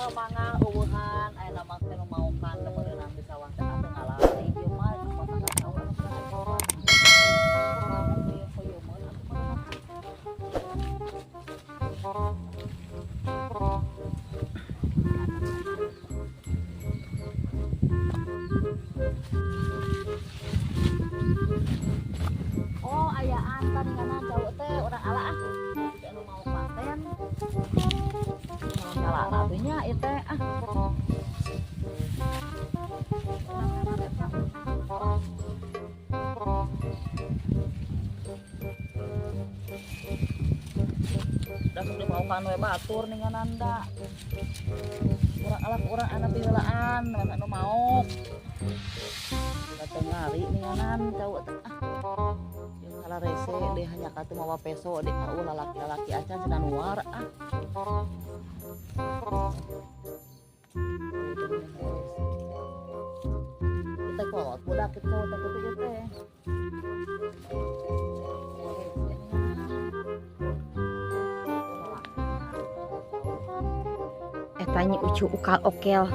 mangang uwuhan ay namang tinumaukan na meureun di sawah teh atuh ngalari ieu mah cuma tanggal tahu anu oh ayaan tandinganan jauh teh urang ala ah anu mau paten salah natunya itu dasuk dimaukan we batur ningan anda urang alak urang anak pihelaan anu mau datang ngari ninganan cowok yang salah rese deh hanya katu mawa peso deh kau lalaki acan cenah luar kita kolot budak kita cowok teh teh tanya ucu ukal okel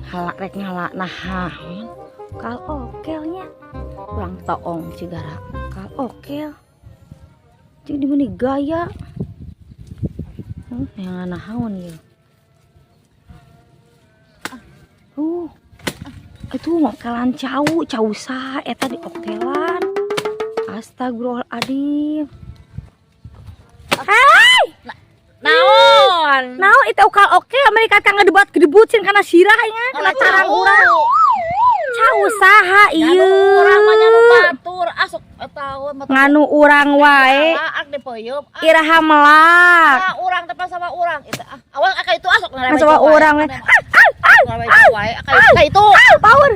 halak rek ngalak nahan ukal okelnya kurang toong cigara ukal okel jadi dimana gaya yang nahawan ya itu ngokelan cau sah eta di okelan astagfirullahaladzim hai naon itu ukal oke mereka kan ngedebat-gedebutin karena sirah ya karena carang urang cau saha ieu urang mah nya batur asok tahu nganu urang wae ak dipeuyeum iraha melak urang teh sama urang itu awal aka itu asok ngarewe sama urang wae aka itu power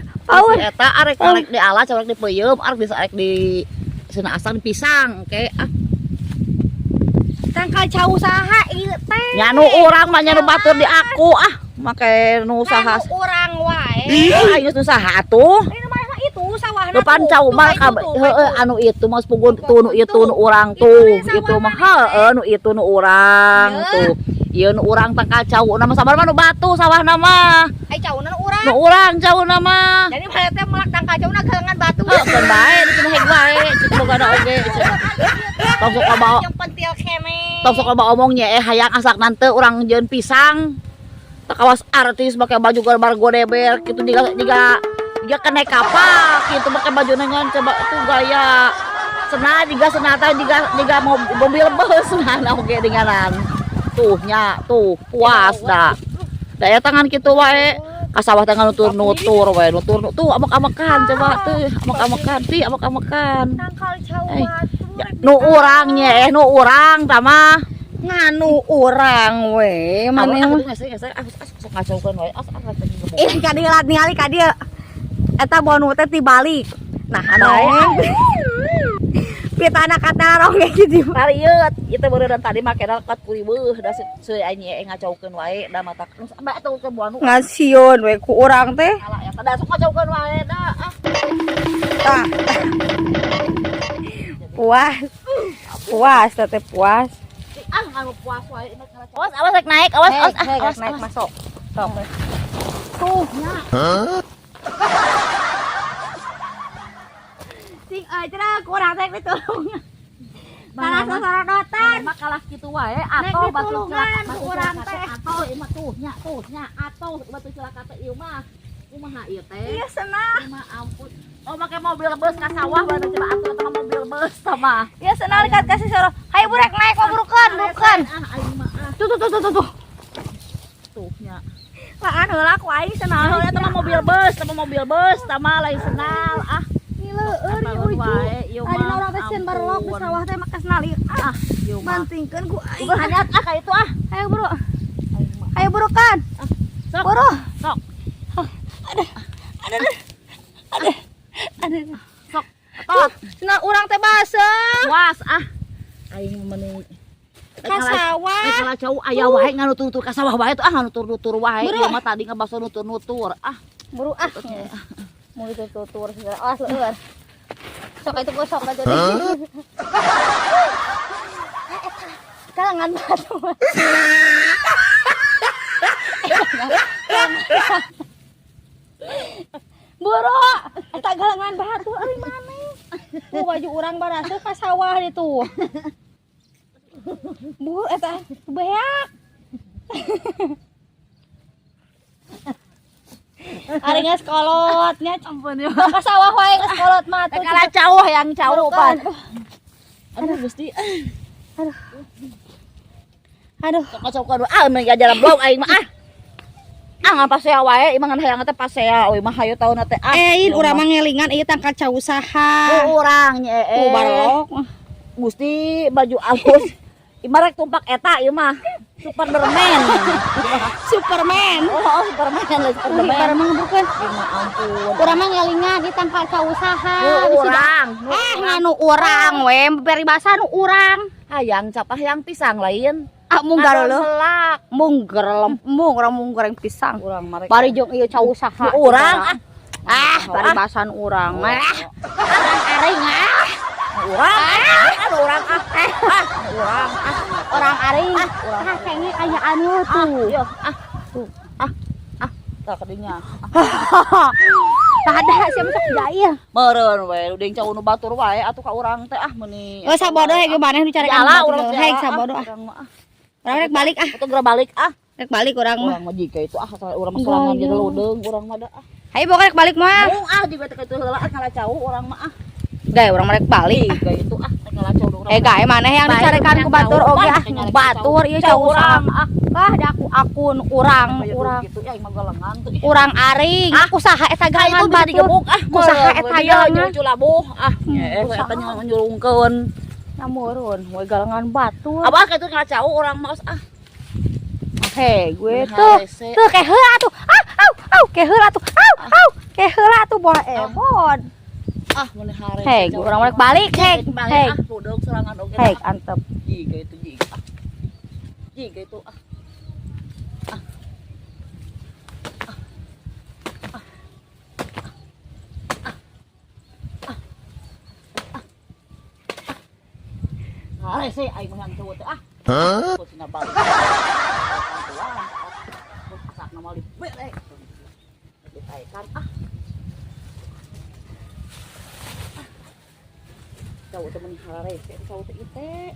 eta arek di ala corek dipeuyeum arek bisa arek di cenah asang pisang oke tangkal cau saha ieu teh nyanu urang mah nyanu batur di aku make nu saha urang wae geus nu saha atuh itu sawahna depan cau mah heueuh anu itu mah pugun tuh nu itu nu urang tuh itu mah heueuh nu itu nu urang tuh ieu nu urang tangkal cau nama sabar mah nu batu sawahna mah ai cauna urang nu urang cauna mah jadi mana teh melak tangkal cauna gelengan batu keun bae di cenah heg wae cik bogana oge tong sok bawa yang pentil kene tong sok bawa omongnya hayang asak nante urang jeun pisang tak kawas artis pakai baju gambar godeber kitu diga kene kapal kitu pakai baju nengan coba itu gaya cenah diga senata diga mobil beus nah oge dinganan tuh nya tuh puas dah daya tangan kitu wae kasawah teh nutur wae nutur tuh amak-amakan coba tuh amak-amakan tangkal cau nu urangnya nu urang tama nganu urang we mana ngacaukeun wae ini kadilat ningali ka dieu eta bonu teh tibalik nah anu pitana kata rongge kitu tarieut ieu beureun tadi make kat pulih da seuy anyi ngacaukeun wae da mata sampai atuh ke bonu ngasion we ku urang teh ala eta da sok ngacaukeun wae da tah puas teh puas anu puas wae awas rek naik awas naik masuk sok tuh nya sing aja kurang teh ditulungan karena sosorodotan mah kalah kitu wae atoh batu celaka urang teh atoh ieu mah tuh nya atoh batu celaka teh ieu mah kumaha ieu teh iya senang mah ampun oh make mobil bus ka sawah baru coba atuh teh mobil bus sama iya senang dekat kasih soro hayu burek naik mah burukan aing mah tuh tuh nya lah anu lah ku aing senang eta mah mobil bus tama lain senal ngileueur ieu wae ieu mah ari urang teh sieun barelok di sawah teh makas nali ieu mah bantingkeun ku aing ulah hanyat ka itu hayu burukan sok buru sok ada sok tot senang urang teh baseuh was aing meuni ka sawah kalau cau aya wae nganutur ka sawah wae tuh nutur wae ieu mah tadi ngabaso nutur buru mau ditutur segala awas leueur sok itu gosok aja kalangan batu Boro, eta galengan batu ari maneh. Tuh baju urang barasa ka sawah ditu. Bu eta beak. Ari geus kolotnya Ampun ya. ka sawah wae geus kolot mah tuh. Kala cawah yang cawah pan. Aduh Gusti. Aduh. Kacau kadu mah jalan blog aing mah ah. Ngapa saya wae imangan hayang teh pas saya euy mah hayu tahu teh Ieu urang mah ngelingan ieu tangkal causaha. Urang nya Barok. Gusti baju alus imarek tumpak eta ieu mah Superman. Superman. Oh, Superman lah Superman. Superman bukan. Ya ampun. Urang mah ngelingan di tangkal causaha. Urang. Nganu urang we peribahasa nu urang. Hayang capah yang pisang lain. Munggar lo. Melak. Munggar lempung urang munggar pisang. Urang marek. Bari jeung ieu causaha. Urang paribasan urang. Aring Urang orang aring. Kayaknya aya anu tuh. Tuh. Tak kadinya. Tah ada siapa sok jaya. Meureun we uding cau nu batur wae atuh ka urang teh meuni. Oh sabodoh ge maneh nu carekan. Jala urang heg sabodoh Urang rek balik Atuh geura balik Rek balik urang mah. Urang mah jika itu urang mah selangan jadi leudeng urang mah da Hayu pokoknya rek balik mah. Jiga teh kitu heula ngalacau urang mah Gae urang mah rek balik. Jiga itu ngalacau urang. Gae maneh yang dicarekan ku batur oge batur ieu cau urang da akun urang gitu ya imah galengan tuh. Urang aring usaha eta galengan itu bisa digebuk usaha eta galengan culabuh eta nyurungkeun nyameureun we galengan batur. Abah kitu ngalacau urang mah Hei, gue tuh kayak heula tuh. Kayak heula tuh. Kayak heula tuh buah ebon. Mun hare. Hei, urang rek balik, hei. Hei, budeg serangan oge. hei, antep. Jiga itu jiga. Jiga itu Hare sih aing mah hanteu teh Kusina balik. Asak nama li belek. Ditaekan Cau teh mun hare sih cau teh teh